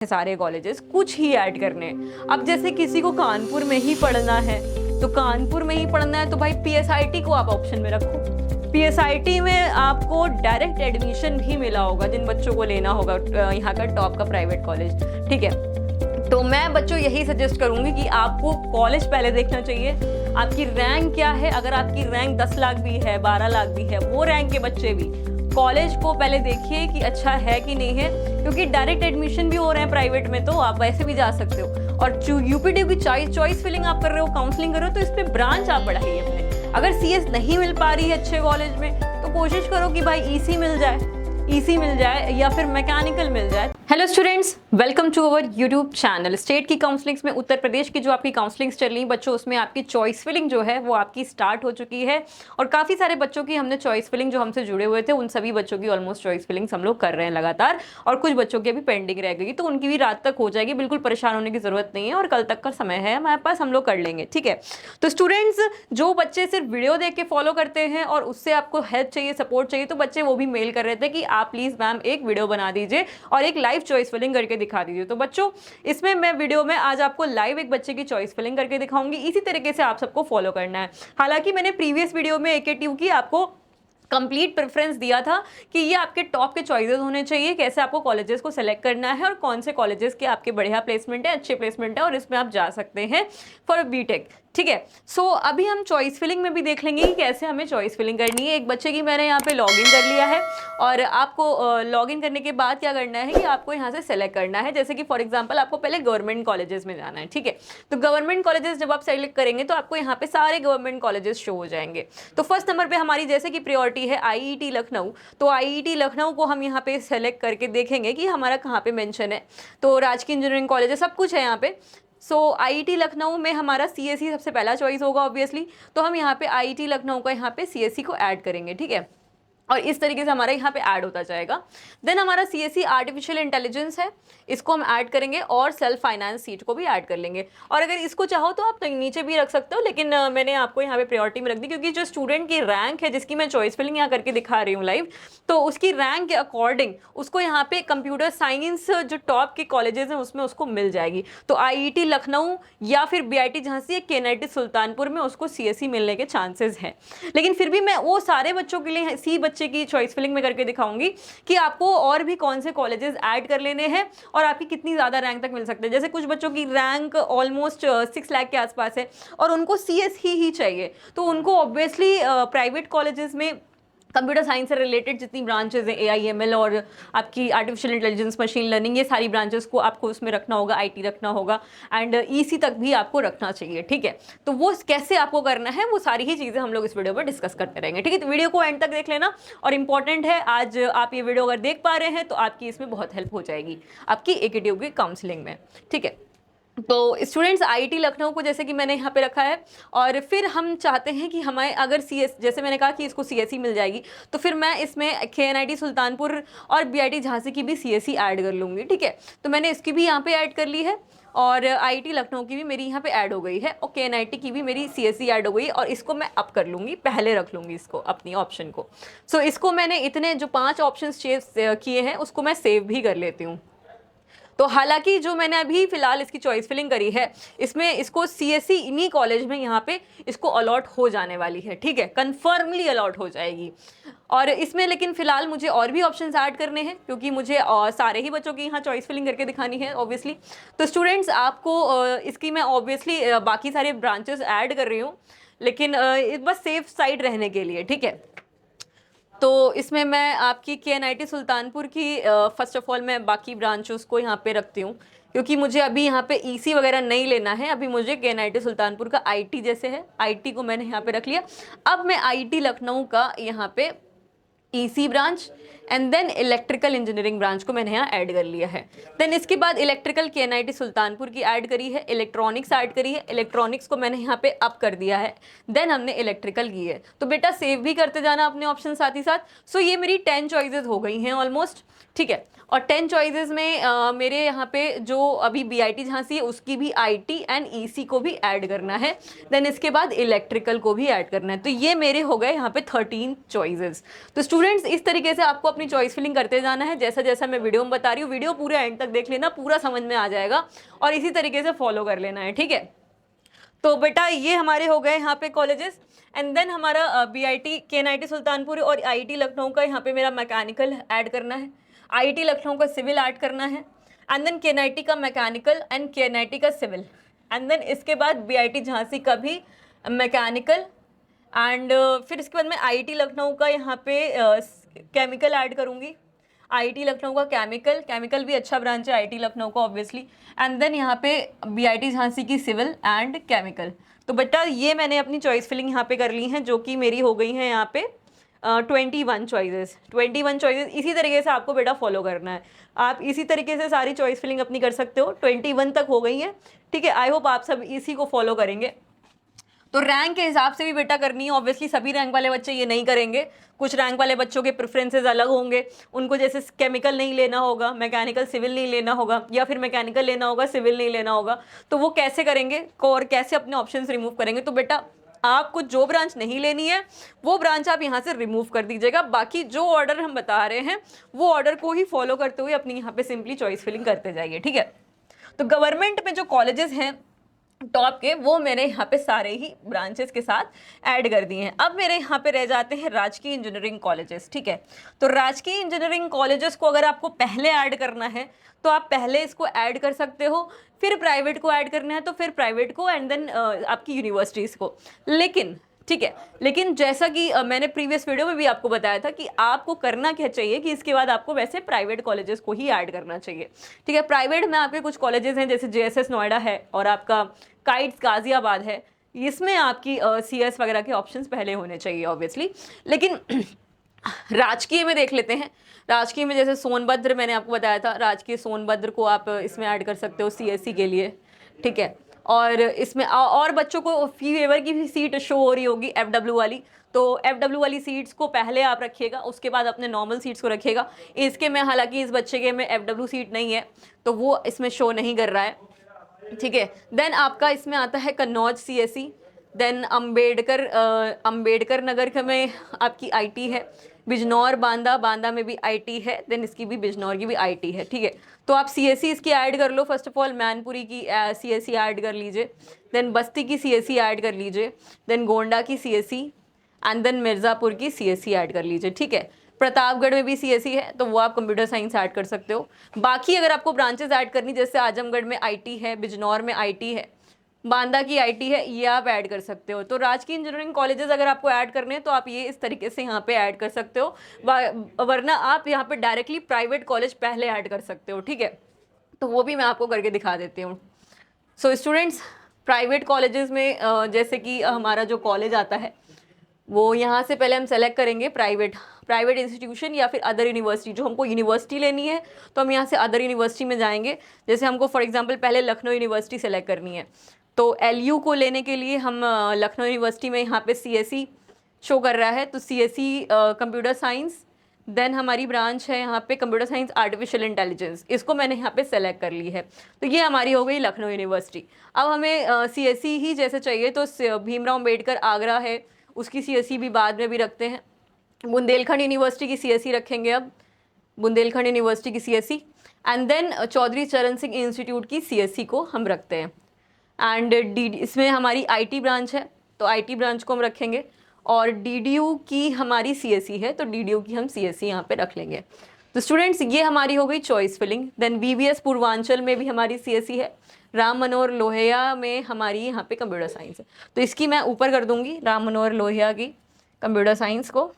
सारे कॉलेजेस, कुछ ही ऐड करने हैं। अब जैसे किसी को कानपुर में ही पढ़ना है तो कानपुर में ही पढ़ना है तो भाई पीएसआईटी को आप ऑप्शन में रखो। पीएसआईटी में आपको डायरेक्ट एडमिशन भी मिला होगा जिन बच्चों को लेना होगा यहाँ का टॉप का प्राइवेट कॉलेज, ठीक है। तो मैं बच्चों यही सजेस्ट करूंगी कि आपको कॉलेज पहले देखना चाहिए, आपकी रैंक क्या है। अगर आपकी रैंक 10 लाख भी है, 12 लाख भी है, वो रैंक के बच्चे भी कॉलेज को पहले देखिए कि अच्छा है कि नहीं है, क्योंकि डायरेक्ट एडमिशन भी हो रहे हैं प्राइवेट में तो आप वैसे भी जा सकते हो। और यूपीटी की चॉइस फिलिंग आप कर रहे हो, काउंसलिंग कर रहे हो, तो इस पे ब्रांच आप बढ़ाइए अपने। अगर सीएस नहीं मिल पा रही है अच्छे कॉलेज में तो कोशिश करो कि भाई ईसी मिल जाए या फिर मैकेनिकल मिल जाए। Hello students, welcome to our YouTube channel. State की काउंसलिंग्स में उत्तर प्रदेश की जो आपकी काउंसलिंग्स चल रही बच्चों, उसमें आपकी चॉइस फिलिंग जो है वो आपकी स्टार्ट हो चुकी है। और काफ़ी सारे बच्चों की हमने चॉइस फिलिंग जो हमसे जुड़े हुए थे उन सभी बच्चों की ऑलमोस्ट चॉइस फिलिंग्स हम लोग कर रहे हैं लगातार, और कुछ बच्चों की अभी पेंडिंग रह गई तो उनकी भी रात तक हो जाएगी। बिल्कुल परेशान होने की जरूरत नहीं है और कल तक का समय है हमारे पास, हम लोग कर लेंगे, ठीक है। तो स्टूडेंट्स, जो बच्चे सिर्फ वीडियो देख के फॉलो करते हैं और उससे आपको हेल्प चाहिए, सपोर्ट चाहिए, तो बच्चे वो भी मेल कर रहे थे कि आप प्लीज मैम एक वीडियो बना दीजिए और एक लाइव चॉइस फिलिंग करके दिखा दीजिए। तो बच्चों, इसमें मैं वीडियो में आज आपको लाइव एक बच्चे की चॉइस फिलिंग करके दिखाऊंगी। इसी तरीके से आप सबको फॉलो करना है। हालांकि मैंने प्रीवियस वीडियो में एकेटीयू की आपको कंप्लीट प्रेफरेंस दिया था कि ये आपके टॉप के चॉइसेस होने चाहिए, कैसे आपको कॉलेजेस को सेलेक्ट करना है और कौन से कॉलेजेस के आपके बढ़िया प्लेसमेंट है, अच्छे प्लेसमेंट है और इसमें आप जा सकते हैं फॉर बीटेक, ठीक है। सो अभी हम चॉइस फिलिंग में भी देख लेंगे कि कैसे हमें चॉइस फिलिंग करनी है। एक बच्चे की मैंने यहाँ पे लॉगिन कर लिया है और आपको लॉगिन करने के बाद क्या करना है कि आपको यहाँ से सेलेक्ट करना है। जैसे कि फॉर एग्जांपल आपको पहले गवर्नमेंट कॉलेजेस में जाना है, ठीक है। तो गवर्नमेंट कॉलेजेस जब आप सेलेक्ट करेंगे तो आपको यहाँ पे सारे गवर्नमेंट कॉलेजेस शो हो जाएंगे। तो फर्स्ट नंबर पर हमारी जैसे कि प्रायोरिटी है आईईटी लखनऊ, तो आईईटी लखनऊ को हम यहाँ पे सेलेक्ट करके देखेंगे कि हमारा कहाँ पे मेंशन है। तो राजकीय इंजीनियरिंग कॉलेज है, सब कुछ है यहाँ पे। सो आईआईटी लखनऊ में हमारा सीएससी सबसे पहला चॉइस होगा ऑब्वियसली, तो हम यहाँ पे आईआईटी लखनऊ का यहाँ पे सीएससी को ऐड करेंगे, ठीक है। और इस तरीके से हमारा यहाँ पे ऐड होता जाएगा। देन हमारा सीएससी आर्टिफिशियल इंटेलिजेंस है, इसको हम ऐड करेंगे और सेल्फ फाइनेंस सीट को भी ऐड कर लेंगे। और अगर इसको चाहो तो आप नीचे भी रख सकते हो, लेकिन मैंने आपको यहाँ पे प्रायोरिटी में रख दी क्योंकि जो स्टूडेंट की रैंक है, जिसकी मैं चॉइस फिलिंग यहाँ करके दिखा रही हूँ लाइव, तो उसकी रैंक के अकॉर्डिंग उसको यहाँ पे कंप्यूटर साइंस जो टॉप के कॉलेजेस हैं उसमें उसको मिल जाएगी। तो आईआईटी लखनऊ या फिर बीआईटी झांसी या केएनआईटी सुल्तानपुर में उसको सीएससी मिलने के चांसेस हैं। लेकिन फिर भी मैं वो सारे बच्चों के लिए सी बच्चे की चॉइस फिलिंग में करके दिखाऊंगी कि आपको और भी कौन से कॉलेजेस ऐड कर लेने हैं और आपकी कितनी ज्यादा रैंक तक मिल सकते हैं। जैसे कुछ बच्चों की रैंक ऑलमोस्ट 6 लाख के आसपास है और उनको सीएस ही चाहिए, तो उनको ऑब्वियसली प्राइवेट कॉलेजेस में कंप्यूटर साइंस से रिलेटेड जितनी ब्रांचेज हैं, एआईएमएल और आपकी आर्टिफिशियल इंटेलिजेंस, मशीन लर्निंग, ये सारी ब्रांचेस को आपको उसमें रखना होगा, आईटी रखना होगा एंड ईसी तक भी आपको रखना चाहिए, ठीक है। तो वो कैसे आपको करना है वो सारी ही चीज़ें हम लोग इस वीडियो पर डिस्कस करते रहेंगे, ठीक है। तो वीडियो को एंड तक देख लेना और इंपॉर्टेंट है, आज आप ये वीडियो अगर देख पा रहे हैं तो आपकी इसमें बहुत हेल्प हो जाएगी आपकी एकेटीयू की काउंसलिंग में, ठीक है। तो स्टूडेंट्स, आईआईटी लखनऊ को जैसे कि मैंने यहाँ पे रखा है और फिर हम चाहते हैं कि हमें अगर सीएस, जैसे मैंने कहा कि इसको सीएससी मिल जाएगी, तो फिर मैं इसमें केएनआईटी सुल्तानपुर और बीआईटी झांसी की भी सीएससी ऐड कर लूँगी, ठीक है। तो मैंने इसकी भी यहाँ पे ऐड कर ली है और आईआईटी लखनऊ की भी मेरी यहाँ पे ऐड हो गई है और केएनआईटी की भी मेरी सीएससी ऐड हो गई और इसको मैं अप कर लूँगी, पहले रख लूँगी इसको अपनी ऑप्शन को। सो इसको मैंने इतने जो 5 ऑप्शन किए हैं उसको मैं सेव भी कर लेती हूँ। तो हालांकि जो मैंने अभी फिलहाल इसकी चॉइस फिलिंग करी है, इसमें इसको सीएससी इन्हीं कॉलेज में यहाँ पे इसको अलॉट हो जाने वाली है, ठीक है, कन्फर्मली अलॉट हो जाएगी। और इसमें लेकिन फिलहाल मुझे और भी ऑप्शंस ऐड करने हैं क्योंकि मुझे सारे ही बच्चों की यहाँ चॉइस फिलिंग करके दिखानी है ऑब्वियसली। तो स्टूडेंट्स, आपको इसकी मैं ऑब्वियसली बाकी सारे ब्रांचेस ऐड कर रही हूँ, लेकिन बस सेफ साइड रहने के लिए, ठीक है। तो इसमें मैं आपकी केएनआईटी सुल्तानपुर की फर्स्ट ऑफ ऑल मैं बाकी ब्रांचेस को यहाँ पे रखती हूँ क्योंकि मुझे अभी यहाँ पे ईसी वगैरह नहीं लेना है। अभी मुझे केएनआईटी सुल्तानपुर का आईटी जैसे है, आईटी को मैंने यहाँ पे रख लिया। अब मैं आईआईटी लखनऊ का यहाँ पे EC branch and then electrical engineering branch को मैंने यहाँ ऐड कर लिया है। देन इसके बाद इलेक्ट्रिकल केएनआईटी सुल्तानपुर की ऐड करी है, इलेक्ट्रॉनिक्स ऐड करी है, इलेक्ट्रॉनिक्स को मैंने यहाँ पे अप कर दिया है। देन हमने इलेक्ट्रिकल की है। तो बेटा सेव भी करते जाना अपने ऑप्शन साथ ही साथ। सो ये मेरी 10 चॉइसेस हो गई हैं ऑलमोस्ट, ठीक है। और 10 चॉइसेस में मेरे यहाँ पे जो अभी BIT झांसी है उसकी भी IT एंड EC को भी ऐड करना है, देन इसके बाद इलेक्ट्रिकल को भी ऐड करना है। तो ये मेरे हो गए यहाँ पे 13 चॉइसेस। तो स्टूडेंट्स इस तरीके से आपको अपनी चॉइस फिलिंग करते जाना है, जैसा जैसा मैं वीडियो में बता रही हूँ। वीडियो पूरे एंड तक देख लेना, पूरा समझ में आ जाएगा और इसी तरीके से फॉलो कर लेना है, ठीक है। तो बेटा ये हमारे हो गए यहाँ पे कॉलेजेस। एंड देन हमारा BIT KNIT सुल्तानपुर और IIT लखनऊ का यहाँ पे मेरा मैकेनिकल ऐड करना है, IIT लखनऊ का सिविल ऐड करना है, एंड देन KNIT का मैकेनिकल एंड KNIT का सिविल, एंड देन इसके बाद BIT झांसी का भी मैकेनिकल, एंड फिर इसके बाद मैं IIT लखनऊ का यहाँ पे केमिकल ऐड करूँगी, IIT लखनऊ का केमिकल भी अच्छा ब्रांच है IIT लखनऊ का ऑब्वियसली, एंड देन यहाँ पे BIT झांसी की सिविल एंड केमिकल। तो बेटा ये मैंने अपनी चॉइस फिलिंग यहाँ पे कर ली हैं, जो कि मेरी हो गई हैं यहाँ पे 21 चॉइसेस। 21 चॉइसेस इसी तरीके से आपको बेटा फॉलो करना है। आप इसी तरीके से सारी चॉइस फिलिंग अपनी कर सकते हो। 21 तक हो गई हैं, ठीक है। आई होप आप सब इसी को फॉलो करेंगे। तो रैंक के हिसाब से भी बेटा करनी है, ऑब्वियसली सभी रैंक वाले बच्चे ये नहीं करेंगे। कुछ रैंक वाले बच्चों के प्रेफरेंसेस अलग होंगे, उनको जैसे केमिकल नहीं लेना होगा, मैकेनिकल सिविल नहीं लेना होगा, या फिर मैकेनिकल लेना होगा सिविल नहीं लेना होगा। तो वो कैसे करेंगे और कैसे अपने ऑप्शंस रिमूव करेंगे। तो बेटा आपको जो ब्रांच नहीं लेनी है वो ब्रांच आप यहाँ से रिमूव कर दीजिएगा। बाकी जो ऑर्डर हम बता रहे हैं वो ऑर्डर को ही फॉलो करते हुए अपनी यहाँ पे सिंपली चॉइस फिलिंग करते जाइए, ठीक है। तो गवर्नमेंट में जो कॉलेजेस हैं टॉप के, वो मैंने यहाँ पे सारे ही ब्रांचेस के साथ ऐड कर दिए हैं। अब मेरे यहाँ पे रह जाते हैं राजकीय इंजीनियरिंग कॉलेजेस, ठीक है। तो राजकीय इंजीनियरिंग कॉलेजेस को अगर आपको पहले ऐड करना है तो आप पहले इसको ऐड कर सकते हो, फिर प्राइवेट को ऐड करना है तो फिर प्राइवेट को, एंड देन आपकी यूनिवर्सिटीज़ को। लेकिन ठीक है, लेकिन जैसा कि मैंने प्रीवियस वीडियो में भी आपको बताया था कि आपको करना क्या चाहिए कि इसके बाद आपको वैसे प्राइवेट कॉलेजेस को ही ऐड करना चाहिए, ठीक है। प्राइवेट में आपके कुछ कॉलेजेस हैं जैसे JSS नोएडा है और आपका काइट्स गाजियाबाद है, इसमें आपकी CS वगैरह के ऑप्शंस पहले होने चाहिए ऑब्वियसली। लेकिन राजकीय में देख लेते हैं। राजकीय में जैसे सोनभद्र मैंने आपको बताया था, राजकीय सोनभद्र को आप इसमें ऐड कर सकते हो CSE के लिए, ठीक है। और इसमें और बच्चों को फी वेवर की भी सीट शो हो रही होगी FW वाली, तो FW वाली सीट्स को पहले आप रखिएगा, उसके बाद अपने नॉर्मल सीट्स को रखिएगा। इसके में हालांकि इस बच्चे के में FW सीट नहीं है तो वो इसमें शो नहीं कर रहा है, ठीक है। देन आपका इसमें आता है कन्नौज CSE, देन अम्बेडकर नगर में आपकी IT है, बिजनौर बांदा में भी IT है, देन इसकी भी बिजनौर की भी IT है, ठीक है। तो आप CSE इसकी ऐड कर लो। फर्स्ट ऑफ ऑल मैनपुरी की CSE ऐड कर लीजिए, देन बस्ती की CSE ऐड कर लीजिए, देन गोंडा की CSE, एंड देन मिर्ज़ापुर की CSE ऐड कर लीजिए, ठीक है। प्रतापगढ़ में भी CSE है तो वो आप कंप्यूटर साइंस ऐड कर सकते हो। बाकी अगर आपको ब्रांचेस ऐड करनी, जैसे आजमगढ़ में IT है, बिजनौर में IT है, बांदा की IT है, ये आप ऐड कर सकते हो। तो राजकीय इंजीनियरिंग कॉलेजेस अगर आपको ऐड करने हैं तो आप ये इस तरीके से यहाँ पे ऐड कर सकते हो, वरना आप यहाँ पे डायरेक्टली प्राइवेट कॉलेज पहले ऐड कर सकते हो, ठीक है। तो वो भी मैं आपको करके दिखा देती हूँ। सो स्टूडेंट्स, प्राइवेट कॉलेजेस में जैसे कि हमारा जो कॉलेज आता है वो यहाँ से पहले हम सेलेक्ट करेंगे प्राइवेट इंस्टीट्यूशन या फिर अदर यूनिवर्सिटी। जो हमको यूनिवर्सिटी लेनी है तो हम यहाँ से अदर यूनिवर्सिटी में जाएंगे। जैसे हमको फॉर एग्जांपल पहले लखनऊ यूनिवर्सिटी सेलेक्ट करनी है, तो LU को लेने के लिए हम लखनऊ यूनिवर्सिटी में यहाँ पे CSE शो कर रहा है, तो CSE कंप्यूटर साइंस, देन हमारी ब्रांच है यहाँ पे कंप्यूटर साइंस आर्टिफिशियल इंटेलिजेंस, इसको मैंने यहाँ पे सेलेक्ट कर ली है। तो ये हमारी हो गई लखनऊ यूनिवर्सिटी। अब हमें CSE ही जैसे चाहिए तो भीमराव अम्बेडकर आगरा है, उसकी CSE भी बाद में भी रखते हैं। बुंदेलखंड यूनिवर्सिटी की CSE रखेंगे, अब बुंदेलखंड यूनिवर्सिटी की CSE, एंड देन चौधरी चरण सिंह इंस्टीट्यूट की CSE को हम रखते हैं। एंड इसमें हमारी IT ब्रांच है तो IT ब्रांच को हम रखेंगे, और DDU की हमारी CSE है तो DDU की हम CSE यहाँ पे रख लेंगे। तो स्टूडेंट्स ये हमारी हो गई choice filling. Then VBS Purvanchal में भी हमारी CSE है, राम मनोहर लोहिया में हमारी यहाँ पे कंप्यूटर साइंस है, तो इसकी मैं ऊपर कर दूंगी राम मनोहर लोहिया की कंप्यूटर साइंस को।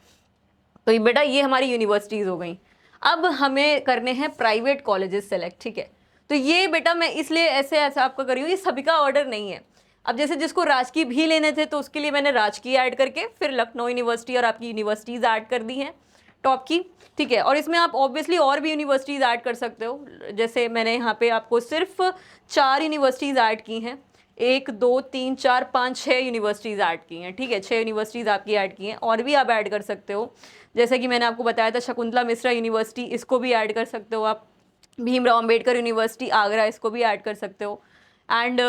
तो बेटा ये हमारी यूनिवर्सिटीज़ हो गई। अब हमें करने हैं प्राइवेट कॉलेजेस सेलेक्ट, ठीक है। तो ये बेटा मैं इसलिए ऐसे आपका कर रही हूँ, ये सभी का ऑर्डर नहीं है। अब जैसे जिसको राजकीय भी लेने थे तो उसके लिए मैंने राजकीय ऐड करके फिर लखनऊ यूनिवर्सिटी और आपकी यूनिवर्सिटीज़ ऐड कर दी हैं टॉप की, ठीक है। और इसमें आप ऑब्वियसली और भी यूनिवर्सिटीज़ ऐड कर सकते हो। जैसे मैंने यहाँ पे आपको सिर्फ 4 यूनिवर्सिटीज़ ऐड की हैं, 1 2 3 4 5 6 यूनिवर्सिटीज़ ऐड की हैं, ठीक है। 6 यूनिवर्सिटीज़ आपकी ऐड की हैं, और भी आप ऐड कर सकते हो। जैसे कि मैंने आपको बताया था शकुंतला मिश्रा यूनिवर्सिटी, इसको भी ऐड कर सकते हो आप। भीमराव अंबेडकर यूनिवर्सिटी आगरा, इसको भी ऐड कर सकते हो। एंड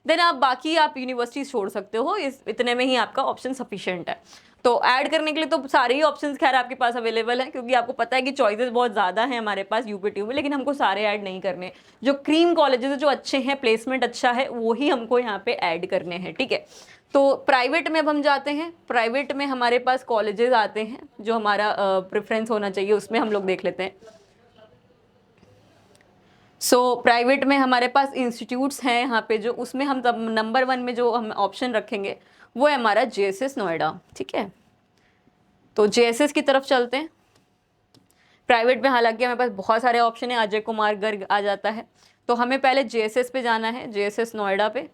देन आप बाकी आप यूनिवर्सिटीज छोड़ सकते हो, इस इतने में ही आपका ऑप्शन सफिशिएंट है। तो ऐड करने के लिए तो सारे ही ऑप्शंस खैर आपके पास अवेलेबल हैं, क्योंकि आपको पता है कि चॉइसेस बहुत ज़्यादा हैं हमारे पास यूपीट्यू में, लेकिन हमको सारे ऐड नहीं करने। जो क्रीम कॉलेजेस जो अच्छे हैं, प्लेसमेंट अच्छा है, वो ही हमको यहाँ पे ऐड करने हैं, ठीक है। तो प्राइवेट में अब हम जाते हैं। प्राइवेट में हमारे पास कॉलेजेस आते हैं, जो हमारा प्रेफरेंस होना चाहिए उसमें हम लोग देख लेते हैं। सो प्राइवेट में हमारे पास इंस्टीट्यूट्स हैं यहाँ पे, जो उसमें हम तब नंबर 1 में जो हम ऑप्शन रखेंगे वो है हमारा जेएसएस नोएडा, ठीक है। तो जेएसएस की तरफ चलते हैं। प्राइवेट में हालांकि हमारे पास बहुत सारे ऑप्शन है, अजय कुमार गर्ग आ जाता है, तो हमें पहले जेएसएस पे जाना है, जेएसएस नोएडा पे।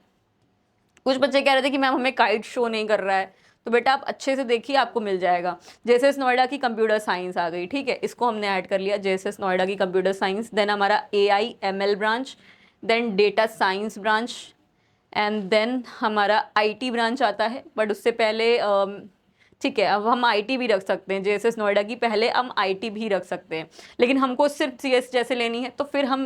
कुछ बच्चे कह रहे थे कि मैम हमें काइट शो नहीं कर रहा है, तो बेटा आप अच्छे से देखिए, आपको मिल जाएगा। जेएसएस नोएडा की कंप्यूटर साइंस आ गई, ठीक है, इसको हमने ऐड कर लिया, जेएसएस नोएडा की कंप्यूटर साइंस। देन हमारा AIML branch, then data science branch, and then हमारा IT ब्रांच आता है। बट उससे पहले ठीक है, अब हम IT भी रख सकते हैं, जेएसएस नोएडा की पहले हम IT भी रख सकते हैं, लेकिन हमको सिर्फ CS जैसे लेनी है, तो फिर हम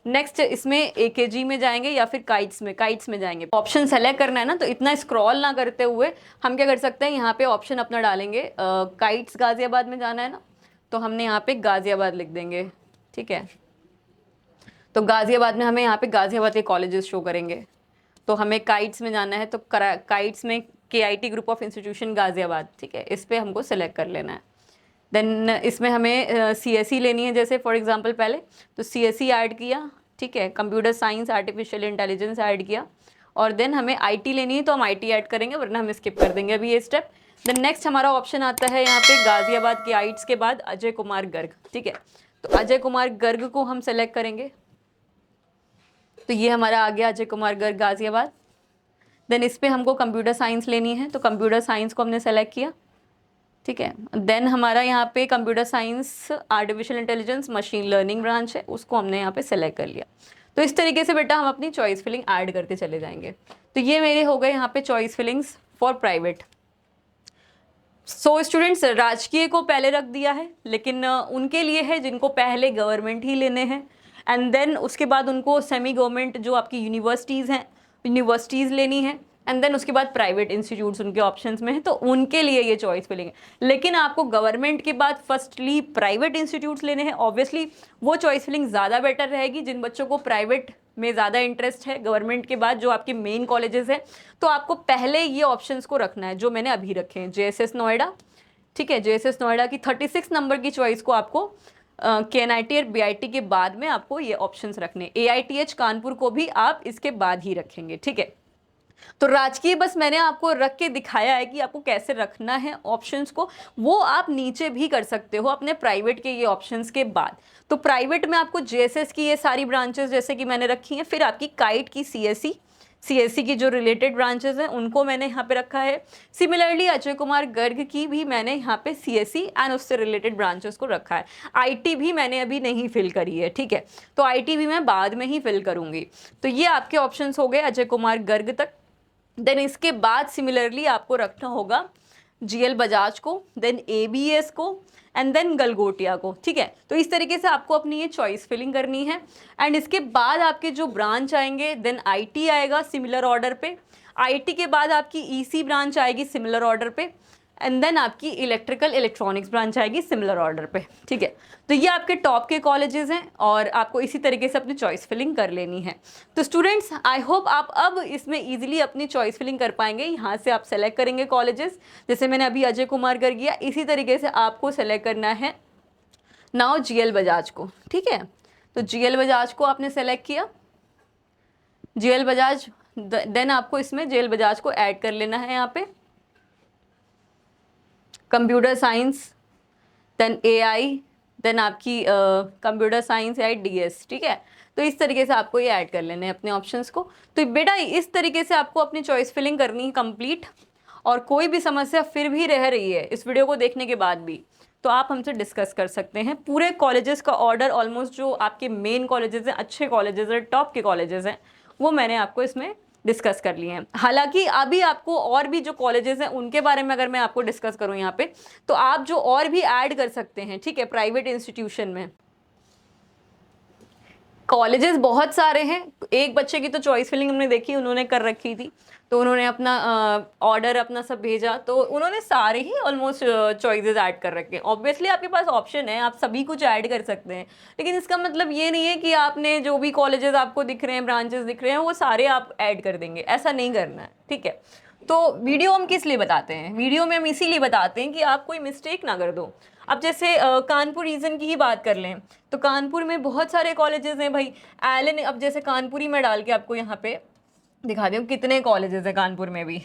नेक्स्ट इसमें AKG में जाएंगे या फिर काइट्स में जाएंगे। ऑप्शन सेलेक्ट करना है ना, तो इतना स्क्रॉल ना करते हुए हम क्या कर सकते हैं, यहाँ पे ऑप्शन अपना डालेंगे। काइट्स गाजियाबाद में जाना है ना, तो हमने यहाँ पे गाजियाबाद लिख देंगे, ठीक है। तो गाजियाबाद में हमें यहाँ पे गाजियाबाद के कॉलेजेस शो करेंगे। तो हमें काइट्स में जाना है, तो काइट्स में KIT group of institution Ghaziabad, ठीक है, इस पर हमको सेलेक्ट कर लेना है। देन इसमें हमें CSE लेनी है, जैसे फॉर एग्जांपल पहले तो CSE ऐड किया, ठीक है, computer science artificial intelligence add किया, और देन हमें IT लेनी है तो हम IT ऐड करेंगे, वरना हम स्किप कर देंगे अभी ये स्टेप। देन नेक्स्ट हमारा ऑप्शन आता है यहाँ पे गाजियाबाद के आइट्स के बाद अजय कुमार गर्ग, ठीक है। तो अजय कुमार गर्ग को हम सेलेक्ट करेंगे, तो ये हमारा आ गया अजय कुमार गर्ग गाजियाबाद। देन इस पर हमको कंप्यूटर साइंस लेनी है, तो कंप्यूटर साइंस को हमने सेलेक्ट किया, ठीक है। देन हमारा यहाँ पे computer science artificial intelligence machine learning branch है, उसको हमने यहाँ पे सेलेक्ट कर लिया। तो इस तरीके से बेटा हम अपनी चॉइस फिलिंग ऐड करते चले जाएंगे। तो ये मेरे हो गए यहाँ पे choice fillings for private. So students, राजकीय को पहले रख दिया है, लेकिन उनके लिए है जिनको पहले गवर्नमेंट ही लेने हैं, एंड देन उसके बाद उनको सेमी गवर्नमेंट जो आपकी यूनिवर्सिटीज़ हैं, यूनिवर्सिटीज़ लेनी है, एंड देन उसके बाद प्राइवेट इंस्टीट्यूट्स उनके ऑप्शंस में है, तो उनके लिए ये चॉइस फिलिंग है। लेकिन आपको गवर्नमेंट के बाद फर्स्टली प्राइवेट इंस्टीट्यूट्स लेने हैं, ऑब्वियसली वो चॉइस फिलिंग ज़्यादा बेटर रहेगी। जिन बच्चों को प्राइवेट में ज़्यादा इंटरेस्ट है, गवर्नमेंट के बाद जो आपके मेन कॉलेजेस हैं, तो आपको पहले ये ऑप्शंस को रखना है जो मैंने अभी रखे हैं। जेएसएस नोएडा, ठीक है, जेएसएस नोएडा की 36 नंबर की चॉइस को आपको KNIT और BIT के बाद में आपको ये ऑप्शंस रखने। AITH कानपुर को भी आप इसके बाद ही रखेंगे, ठीक है। तो राजकीय बस मैंने आपको रख के दिखाया है कि आपको कैसे रखना है ऑप्शंस को, वो आप नीचे भी कर सकते हो अपने प्राइवेट के ये ऑप्शंस के बाद। तो प्राइवेट में आपको जेएसएस की ये सारी ब्रांचेस जैसे कि मैंने रखी हैं, फिर आपकी काइट की CSE की जो रिलेटेड ब्रांचेस हैं उनको मैंने यहाँ पे रखा है। सिमिलरली अजय कुमार गर्ग की भी मैंने यहाँ पे CSE एंड उससे रिलेटेड ब्रांचेस को रखा है। IT भी मैंने अभी नहीं फिल करी है, ठीक है, तो IT भी मैं बाद में ही फिल करूँगी। तो ये आपके ऑप्शंस हो गए अजय कुमार गर्ग तक। देन इसके बाद सिमिलरली आपको रखना होगा GL बजाज को, देन ABS को, एंड देन गलगोटिया को, ठीक है। तो इस तरीके से आपको अपनी ये चॉइस फिलिंग करनी है। एंड इसके बाद आपके जो ब्रांच आएंगे, देन IT आएगा सिमिलर ऑर्डर पे, IT के बाद आपकी EC ब्रांच आएगी सिमिलर ऑर्डर पे, एंड देन आपकी इलेक्ट्रिकल इलेक्ट्रॉनिक्स ब्रांच आएगी सिमिलर ऑर्डर पे, ठीक है। तो ये आपके टॉप के कॉलेजेस हैं और आपको इसी तरीके से अपनी चॉइस फिलिंग कर लेनी है। तो स्टूडेंट्स, आई होप आप अब इसमें इजीली अपनी चॉइस फिलिंग कर पाएंगे। यहाँ से आप सेलेक्ट करेंगे कॉलेजेस, जैसे मैंने अभी अजय कुमार कर किया, इसी तरीके से आपको सेलेक्ट करना है नाउ GL बजाज को, ठीक है। तो GL बजाज को आपने सेलेक्ट किया, GL बजाज, देन आपको इसमें GL बजाज को ऐड कर लेना है यहाँ पे, computer science, then AI, then आपकी कंप्यूटर साइंस AI DS, ठीक है। तो इस तरीके से आपको ये ऐड कर लेने हैं अपने ऑप्शंस को। तो बेटा इस तरीके से आपको अपनी चॉइस फिलिंग करनी है कंप्लीट। और कोई भी समस्या फिर भी रह रही है इस वीडियो को देखने के बाद भी, तो आप हमसे डिस्कस कर सकते हैं। पूरे कॉलेजेस का ऑर्डर ऑलमोस्ट जो आपके मेन कॉलेजेस हैं, अच्छे कॉलेजेस हैं, टॉप के कॉलेजेस हैं, वो मैंने आपको इसमें डिस्कस कर लिए हैं। हालांकि अभी आपको और भी जो कॉलेजेस हैं उनके बारे में अगर मैं आपको डिस्कस करूं यहाँ पे, तो आप जो और भी ऐड कर सकते हैं, ठीक है, प्राइवेट इंस्टीट्यूशन में कॉलेजेस बहुत सारे हैं। एक बच्चे की तो चॉइस फिलिंग हमने देखी, उन्होंने कर रखी थी, तो उन्होंने अपना ऑर्डर अपना सब भेजा, तो उन्होंने सारे ही ऑलमोस्ट चॉइसेस ऐड कर रखे हैं। ऑब्वियसली आपके पास ऑप्शन है, आप सभी कुछ ऐड कर सकते हैं, लेकिन इसका मतलब ये नहीं है कि आपने जो भी कॉलेजेस आपको दिख रहे हैं, ब्रांचेस दिख रहे हैं, वो सारे आप ऐड कर देंगे, ऐसा नहीं करना है, ठीक है। तो वीडियो हम किस लिए बताते हैं? वीडियो में हम इसीलिए बताते हैं कि आप कोई मिस्टेक ना कर दो। अब जैसे कानपुर रीजन की ही बात कर लें, तो कानपुर में बहुत सारे कॉलेजेस हैं भाई। एलन, अब जैसे कानपुरी में डाल के आपको यहाँ पे दिखा दूँ कितने कॉलेजेस हैं कानपुर में भी,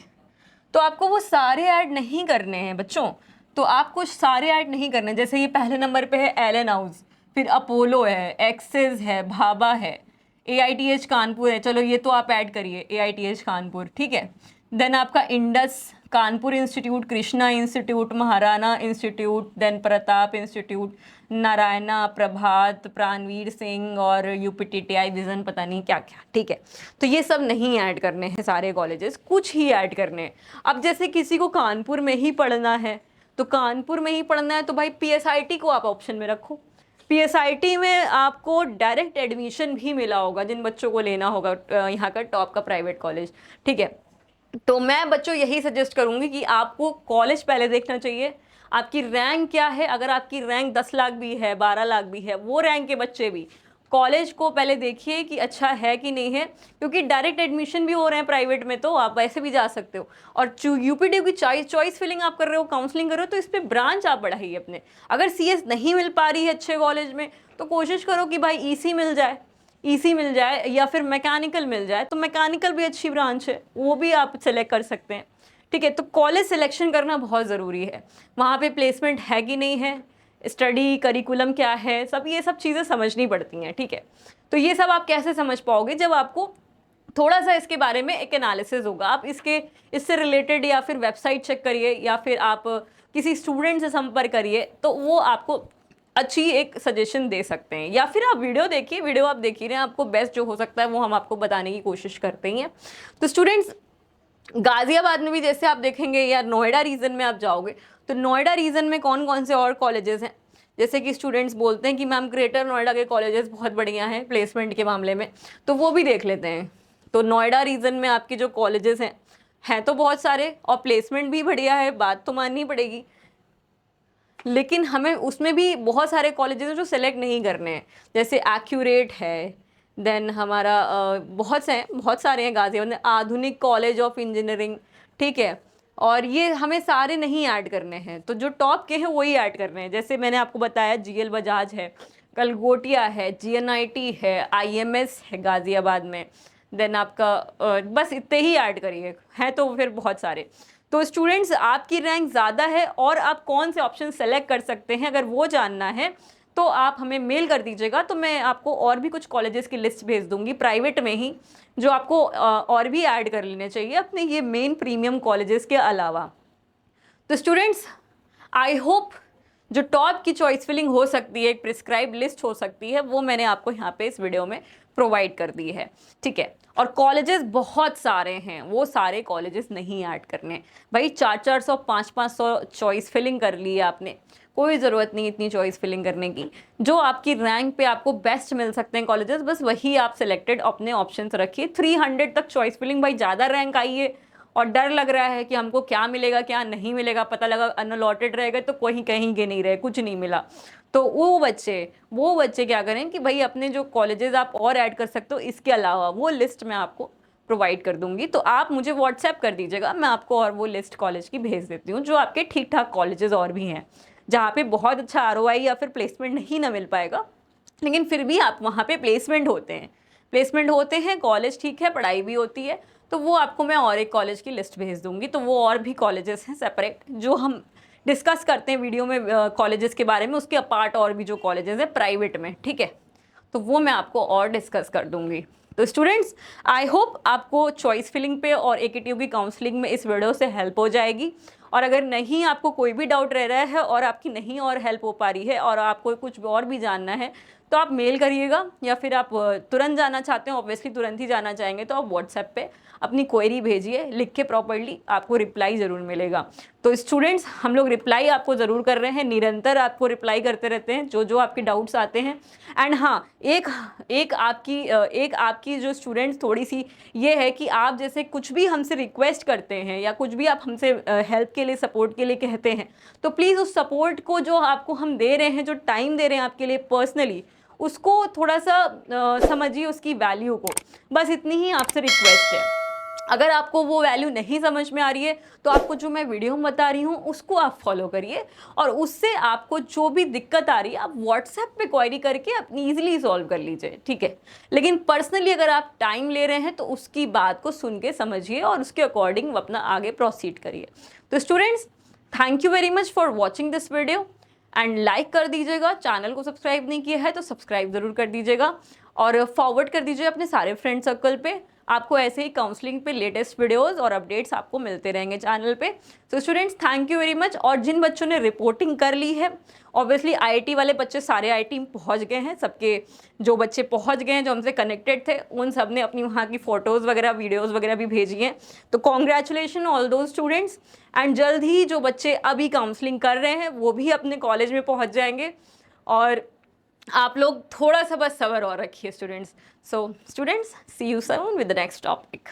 तो आपको वो सारे ऐड नहीं करने हैं बच्चों। तो आपको सारे ऐड नहीं करने, जैसे ये पहले नंबर पे है एलन हाउस, फिर अपोलो है, एक्सिस है, भाभा है, AITH कानपुर है, चलो ये तो आप ऐड करिए AITH कानपुर, ठीक है। देन आपका Indus Kanpur institute, Krishna institute, Maharana institute, then Pratap institute, Narayana, Prabhat, Pranveer Singh और UPTTI विजन, पता नहीं क्या क्या, ठीक है। तो ये सब नहीं ऐड करने हैं सारे कॉलेजेस, कुछ ही ऐड करने हैं। अब जैसे किसी को कानपुर में ही पढ़ना है, तो कानपुर में ही पढ़ना है तो भाई PSIT को आप ऑप्शन में रखो। PSIT में आपको डायरेक्ट एडमिशन भी मिला होगा जिन बच्चों को लेना होगा यहाँ का टॉप का प्राइवेट कॉलेज, ठीक है। तो मैं बच्चों यही सजेस्ट करूँगी कि आपको कॉलेज पहले देखना चाहिए, आपकी रैंक क्या है। अगर आपकी रैंक 10 लाख भी है, 12 लाख भी है, वो रैंक के बच्चे भी कॉलेज को पहले देखिए कि अच्छा है कि नहीं है, क्योंकि डायरेक्ट एडमिशन भी हो रहे हैं प्राइवेट में, तो आप वैसे भी जा सकते हो। और UPTU की चॉइस फिलिंग आप कर रहे हो, काउंसलिंग कर रहे हो, तो इस पर ब्रांच आप बढ़ाइए अपने। अगर CS नहीं मिल पा रही है अच्छे कॉलेज में, तो कोशिश करो कि भाई EC मिल जाए, EC मिल जाए, या फिर मैकेनिकल मिल जाए, तो मैकेनिकल भी अच्छी ब्रांच है, वो भी आप सेलेक्ट कर सकते हैं, ठीक है। तो कॉलेज सिलेक्शन करना बहुत ज़रूरी है, वहाँ पे प्लेसमेंट है कि नहीं है, स्टडी करिकुलम क्या है, सब ये सब चीज़ें समझनी पड़ती हैं, ठीक है। तो ये सब आप कैसे समझ पाओगे? जब आपको थोड़ा सा इसके बारे में एक एनालिसिस होगा। आप इससे रिलेटेड या फिर वेबसाइट चेक करिए, या फिर आप किसी स्टूडेंट से संपर्क करिए, तो वो आपको अच्छी एक सजेशन दे सकते हैं। या फिर आप वीडियो देखिए, वीडियो आप देख ही रहे हैं, आपको बेस्ट जो हो सकता है वो हम आपको बताने की कोशिश करते ही हैं। तो स्टूडेंट्स, गाजियाबाद में भी जैसे आप देखेंगे, या नोएडा रीजन में आप जाओगे, तो नोएडा रीजन में कौन कौन से और कॉलेजेस हैं। जैसे कि स्टूडेंट्स बोलते हैं कि मैम ग्रेटर नोएडा के कॉलेजेस बहुत बढ़िया हैं प्लेसमेंट के मामले में, तो वो भी देख लेते हैं। तो नोएडा रीजन में आपके जो कॉलेजेस हैं तो बहुत सारे, और प्लेसमेंट भी बढ़िया है, बात तो माननी पड़ेगी। लेकिन हमें उसमें भी बहुत सारे कॉलेजेस हैं जो सेलेक्ट नहीं करने हैं, जैसे एक्यूरेट है, देन हमारा बहुत सारे हैं गाजियाबाद में, आधुनिक कॉलेज ऑफ इंजीनियरिंग, ठीक है। और ये हमें सारे नहीं ऐड करने हैं, तो जो टॉप के हैं वही ऐड करने हैं। जैसे मैंने आपको बताया, GL बजाज है, कलगोटिया है, GNIT है, IMS है गाजियाबाद में, देन आपका बस इतने ही ऐड करिए, हैं तो फिर बहुत सारे। तो स्टूडेंट्स, आपकी रैंक ज़्यादा है और आप कौन से ऑप्शन सेलेक्ट कर सकते हैं, अगर वो जानना है तो आप हमें मेल कर दीजिएगा, तो मैं आपको और भी कुछ कॉलेजेस की लिस्ट भेज दूंगी प्राइवेट में ही, जो आपको और भी ऐड कर लेने चाहिए अपने ये मेन प्रीमियम कॉलेजेस के अलावा। तो स्टूडेंट्स, आई होप जो टॉप की चॉइस फिलिंग हो सकती है, एक प्रिस्क्राइब लिस्ट हो सकती है, वो मैंने आपको यहाँ पे इस वीडियो में प्रोवाइड कर दी है, ठीक है। और कॉलेजेस बहुत सारे हैं, वो सारे कॉलेजेस नहीं ऐड करने भाई। 400 500 चॉइस फिलिंग कर ली है आपने, कोई ज़रूरत नहीं इतनी चॉइस फिलिंग करने की। जो आपकी रैंक पे आपको बेस्ट मिल सकते हैं कॉलेजेस, बस वही आप सिलेक्टेड अपने ऑप्शंस रखिए। 300 तक चॉइस फिलिंग, भाई ज़्यादा रैंक आई है और डर लग रहा है कि हमको क्या मिलेगा क्या नहीं मिलेगा, पता लगा अनअलॉटेड रहेगा तो कोई कहीं के नहीं रहे, कुछ नहीं मिला, तो वो बच्चे क्या करें कि भाई अपने जो कॉलेजेस आप और ऐड कर सकते हो, इसके अलावा वो लिस्ट मैं आपको प्रोवाइड कर दूंगी। तो आप मुझे व्हाट्सएप कर दीजिएगा, मैं आपको और वो लिस्ट कॉलेज की भेज देती हूँ, जो आपके ठीक ठाक कॉलेजेस और भी हैं जहाँ पे बहुत अच्छा ROI या फिर प्लेसमेंट नहीं ना मिल पाएगा, लेकिन फिर भी आप वहाँ पे प्लेसमेंट होते हैं, कॉलेज ठीक है, पढ़ाई भी होती है, तो वो आपको मैं और एक कॉलेज की लिस्ट भेज दूंगी। तो वो और भी कॉलेजेस हैं सेपरेट, जो हम डिस्कस करते हैं वीडियो में कॉलेजेस के बारे में, उसके अपार्ट और भी जो कॉलेजेस हैं प्राइवेट में, ठीक है, तो वो मैं आपको और डिस्कस कर दूंगी। तो स्टूडेंट्स, आई होप आपको चॉइस फिलिंग पे और AKTU की काउंसलिंग में इस वीडियो से हेल्प हो जाएगी। और अगर नहीं आपको कोई भी डाउट रह रहा है और आपकी नहीं और हेल्प हो पा रही है और आपको कुछ और भी जानना है तो आप मेल करिएगा, या फिर आप तुरंत जाना चाहते हैं, ऑब्वियसली तुरंत ही जाना चाहेंगे तो आप व्हाट्सएप पे अपनी क्वेरी भेजिए, लिख के प्रॉपर्ली, आपको रिप्लाई ज़रूर मिलेगा। तो स्टूडेंट्स, हम लोग रिप्लाई आपको ज़रूर कर रहे हैं, निरंतर आपको रिप्लाई करते रहते हैं जो जो आपके डाउट्स आते हैं। एंड हाँ, एक आपकी जो स्टूडेंट्स थोड़ी सी ये है कि आप जैसे कुछ भी हमसे रिक्वेस्ट करते हैं या कुछ भी आप हमसे हेल्प के लिए, सपोर्ट के लिए कहते हैं, तो प्लीज़ उस सपोर्ट को जो आपको हम दे रहे हैं, जो टाइम दे रहे हैं आपके लिए पर्सनली, उसको थोड़ा सा समझिए, उसकी वैल्यू को। बस इतनी ही आपसे रिक्वेस्ट है। अगर आपको वो वैल्यू नहीं समझ में आ रही है तो आपको जो मैं वीडियो में बता रही हूँ उसको आप फॉलो करिए, और उससे आपको जो भी दिक्कत आ रही है आप व्हाट्सएप पे क्वेरी करके अपनी ईजिली सॉल्व कर लीजिए, ठीक है। लेकिन पर्सनली अगर आप टाइम ले रहे हैं तो उसकी बात को सुन के समझिए और उसके अकॉर्डिंग अपना आगे प्रोसीड करिए। तो students, thank you very much for watching this video and like कर दीजिएगा। चैनल को सब्सक्राइब नहीं किया है तो सब्सक्राइब ज़रूर कर दीजिएगा और फॉरवर्ड कर दीजिए अपने सारे फ्रेंड सर्कल पे। आपको ऐसे ही काउंसलिंग पे लेटेस्ट वीडियोस और अपडेट्स आपको मिलते रहेंगे चैनल पे। तो students, thank you very much. और जिन बच्चों ने रिपोर्टिंग कर ली है, ऑब्वियसली आईआईटी वाले बच्चे सारे आईआईटी पहुंच गए हैं, सबके जो बच्चे पहुंच गए हैं जो हमसे कनेक्टेड थे उन सब ने अपनी वहाँ की फ़ोटोज़ वगैरह, वीडियोज़ वगैरह भी भेजी हैं। तो कॉन्ग्रेचुलेशन ऑल दो स्टूडेंट्स। एंड जल्द ही जो बच्चे अभी काउंसलिंग कर रहे हैं वो भी अपने कॉलेज में पहुँच जाएंगे, और आप लोग थोड़ा सा बस सब्र और रखिए students. So students, see you soon with the next topic.